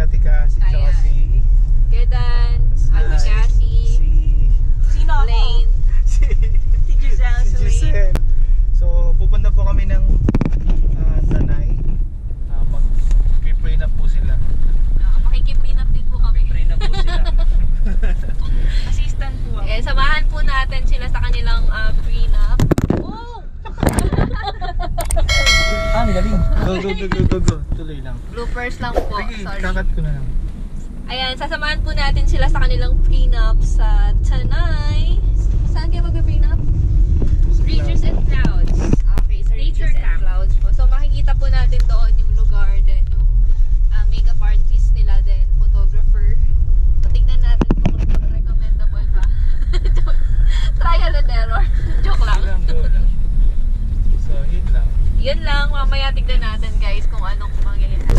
Ate Cassie, tsaka Ayan. si... Kedan, Ate Cassie, Sino ako? Lane. Si Giselle. Si Giselle. So, pupunta po kami ng Tanay. Mag-pre-up po sila. Makikipinap din po kami. Pre-up po sila. Assistant po ako. Eh, samahan po natin sila sa kanilang prenup. Oh! Ang galing. Go. Tuloy lang. Bloopers lang po. Sige, Sorry. kakat ko na lang. Ayan, sasamahan po natin sila sa kanilang prenup sa Tanay. Saan kayo mag-prenup? Ridges and Clouds. Okay, sa Ridges and Clouds po. So makikita po natin doon yung lugar, then yung makeup artist nila, then photographer. So tignan natin kung recommendable ba. Trial and error. Joke lang. Go lang. So, yun lang. Yun lang, mamaya tignan natin guys kung anong mangyayari.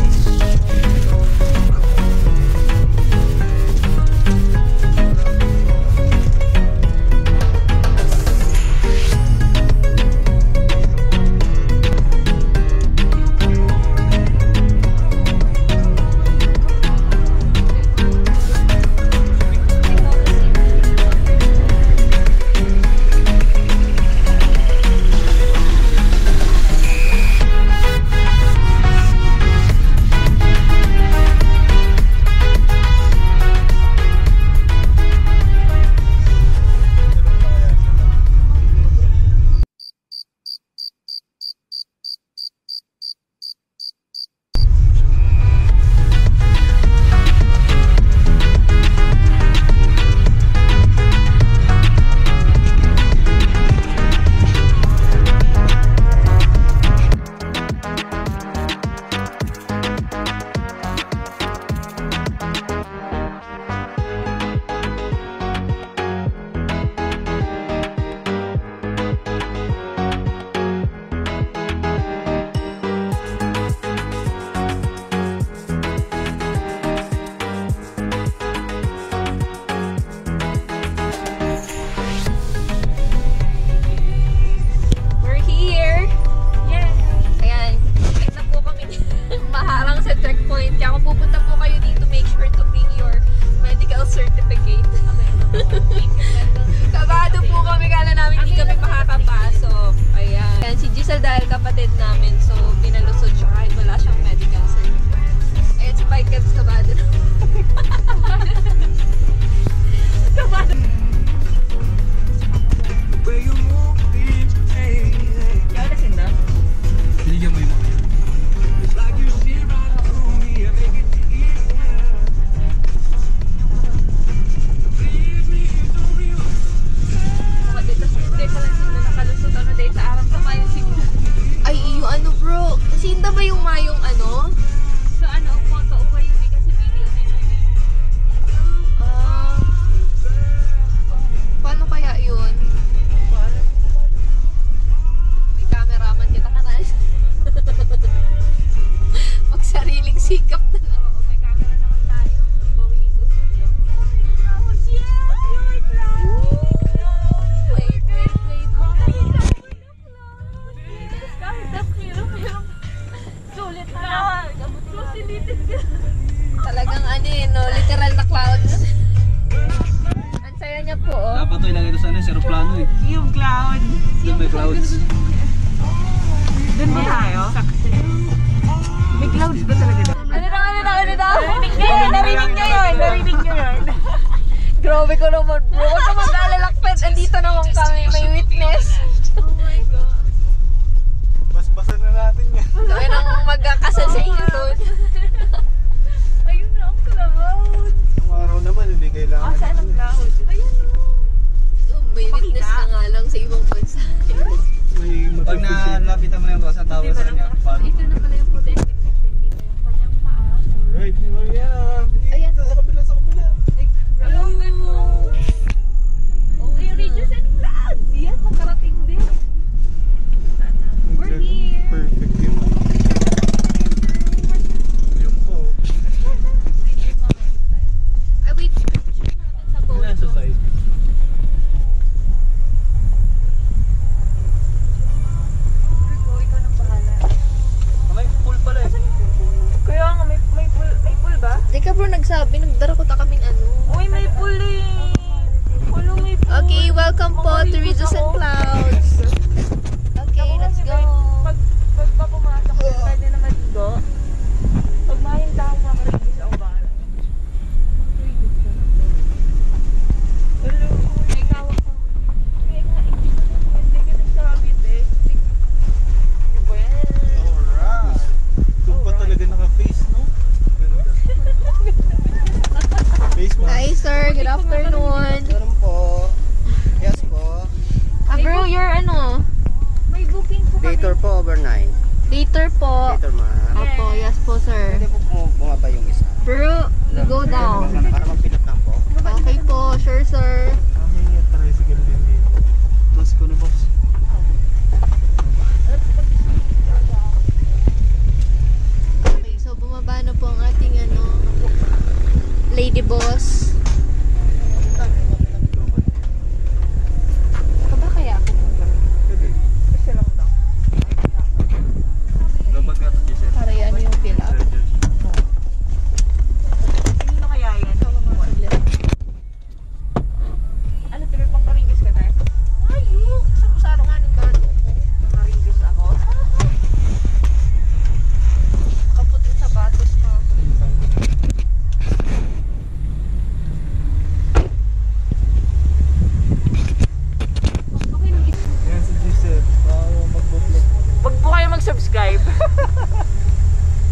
Talagang literal na clouds. Ang saya niya po, oh. Dapat to ilagay ito sa aeroplano eh. Yung cloud. Doon may clouds. Doon ba tayo? May clouds ba talaga doon? Ano daw? Narinig nyo yun. Grabe ko naman, bro. Huwag ka mag-alalakpet. Andito naman kami. May witness. Oh my God. Basbasan na natin yan. So, yun ang magkakasal sa inyo doon. Ayun na ang cloud. Ang araw naman, hindi kailangan. Saan ang cloud? Ayun na. May witness na nga lang sa ibang bansa. May Pag nalapitan mo na yung rosa, tawag sa kanya. Ito na pala yung photo. Kita yung kanyang paa. Right, ni Mariana. Ayan. Sa kabila. Hello. Oh, yung Ridges and Clouds. Yes, makarating din. We're here. Perfect yun. Yun po. Ay, wait. Picture natin sa photo. Wala sa side. Ikaw na bahala. nagsabi, nagdara ko ta kaming ano. Uy, may puli. Ulo, may puli. Okay, welcome po to Ridges and Clouds. Okay, let's go. Pag pa pumasok, pwede na maligo. Pag mayang taong makarigis ako ba? Hello, may kawak ko. Kaya nga, hindi ka nagsabit eh. Di ba yan? Alright. Doon pa talaga naka-face, no? Ganda. Face mo. Hi sir, good afternoon. Meron po. Yes po. Bro, you're ano? May booking po Dator po overnight. Later po. Dator ma'am. Opo, yes po sir. Pwede po bumaba yung isa. Bro, you go down. Para magpinat lang po. Okay po, sure sir. May tricycle din dito. Boss ko na boss. Okay, so bumaba na po ang ating ano, lady boss. Ba kaya ako Pwede. Kasi lang daw. Kapag ka to, Giselle. para yan yung fill up. Sino kaya yan? Ano, tuloy pang karigis ka tayo? Ayun! Sa nga ng gano ko. Karigis ako. Kaput yung sapatos ka. Yan si Giselle. Magbo-vlog. Huwag po kayo mag-subscribe.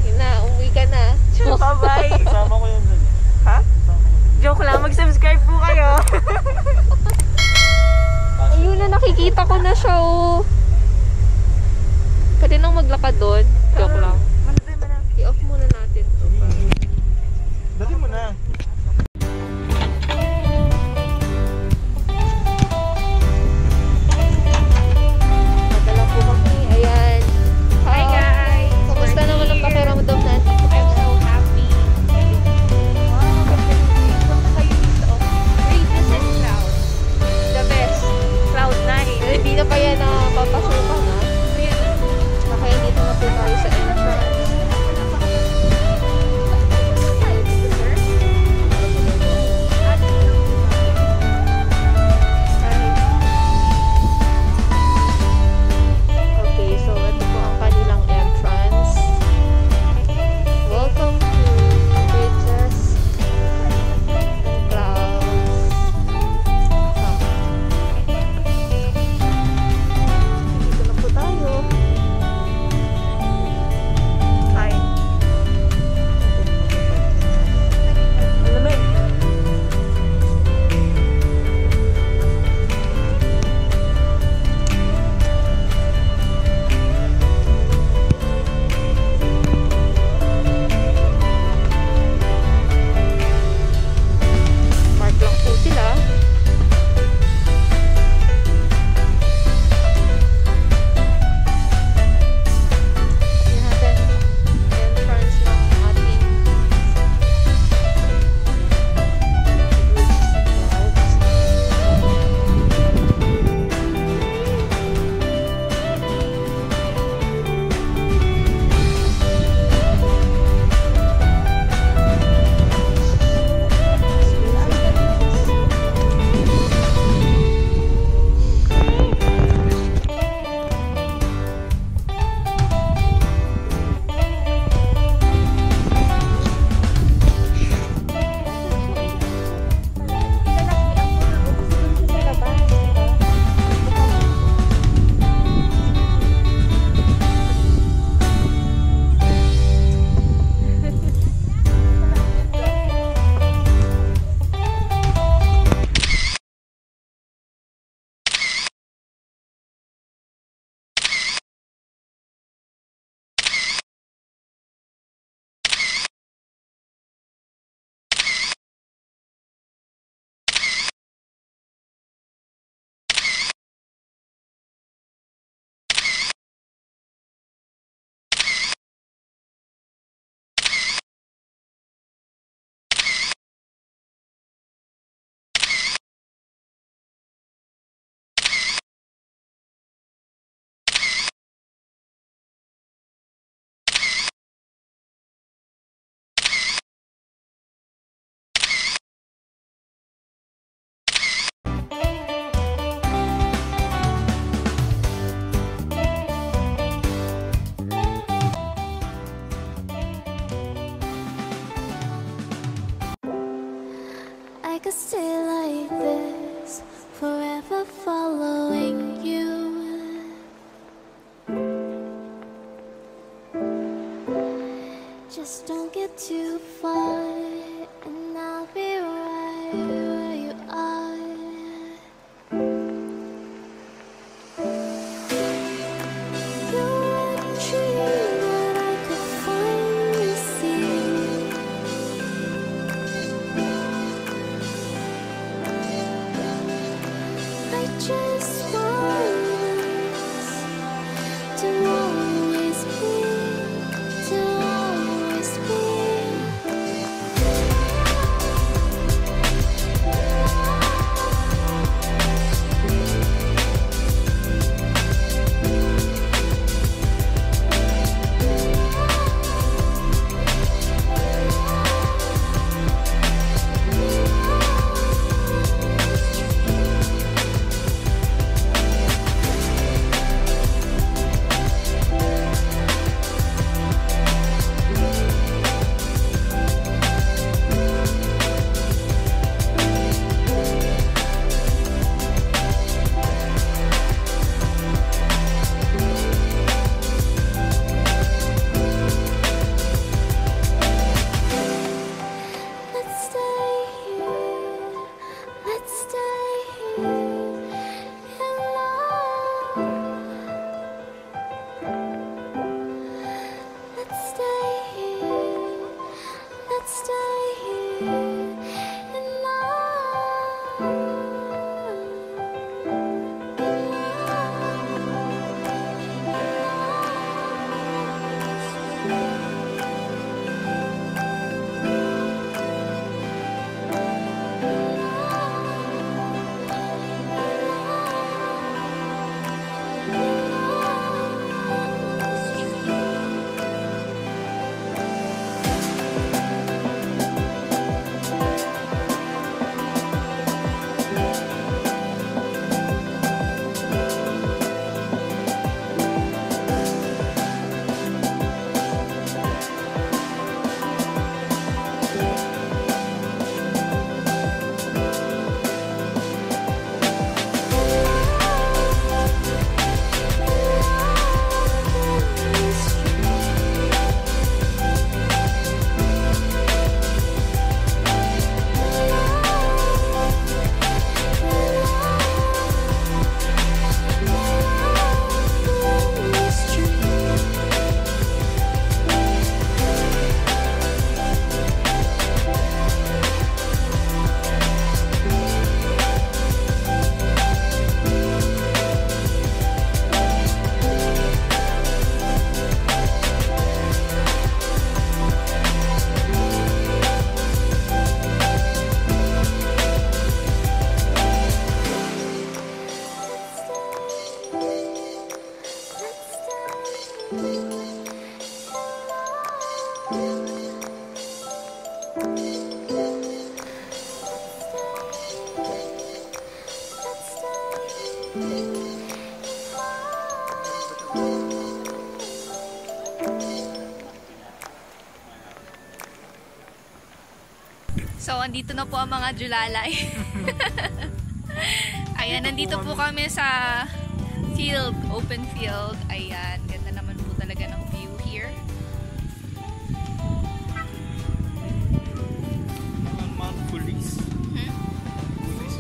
Yun na, umuwi ka na. Bye-bye! Kasama ko yan dun. Ha? Kasama ko. Joke lang, mag-subscribe po kayo. Ayun na, nakikita ko na siya oh. Pwede nang maglakad doon. Joke lang. I-off muna natin to. Dali mo na. Madala po kami. Ayan. Hi guys! Kumusta naman ang pakiramdam natin? I'm so happy. Ridges and Clouds. The best. Cloud9. Hindi na pa yan papasukan ha. Baka dito na po tayo sa entrance. Just don't get too far, and I'll be right where you are. You wouldn't dream that I could finally see. I just want us to always be, to always be. Let's stay here, let's stay here and love. Let's stay here, let's stay here and So, andito na po ang mga Julalay. Ayan, nandito po kami sa field, open field. Ayan, ganda naman po talaga ng view here. Mount Police. Police.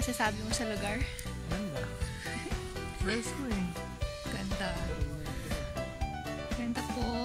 masasabi mo sa lugar? Ganda. Presko eh. Ganda. Ganda po.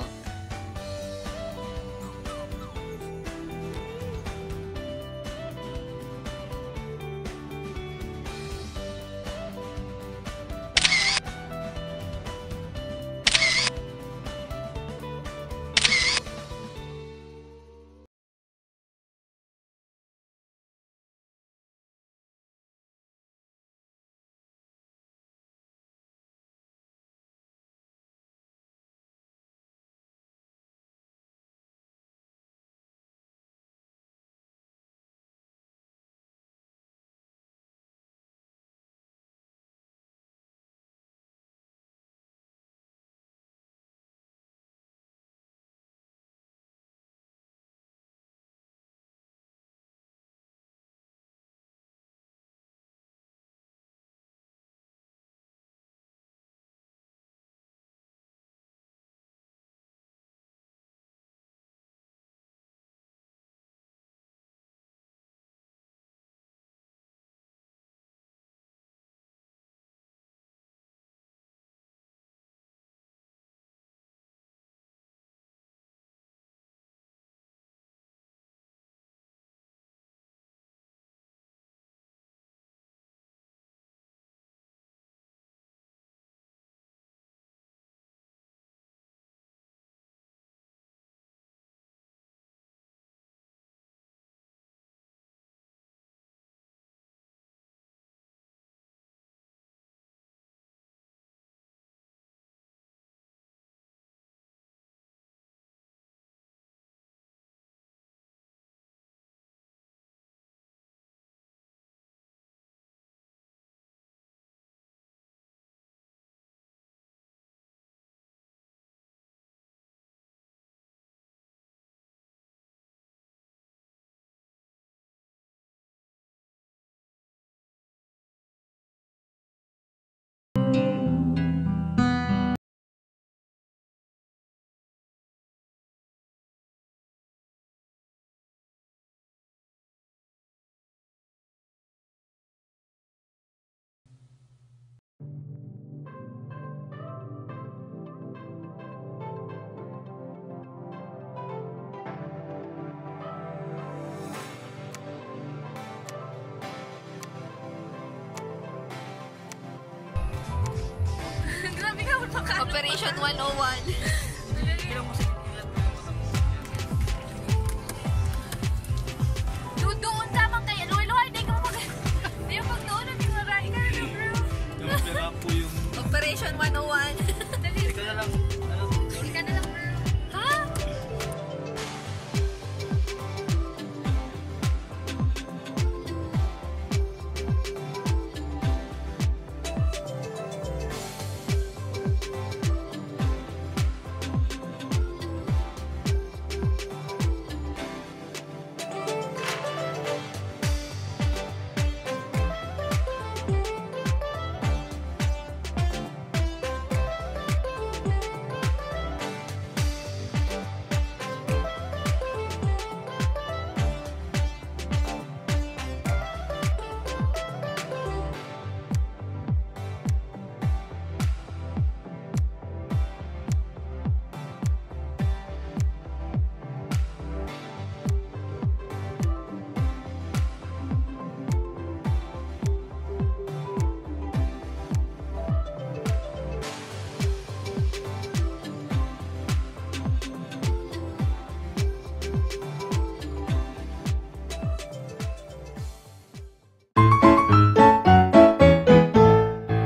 Operation 101. Doon tamang kaya. Luhay-luhay, di ka mag doon, hindi maray ka na, bro. Pero po yung Operation 101.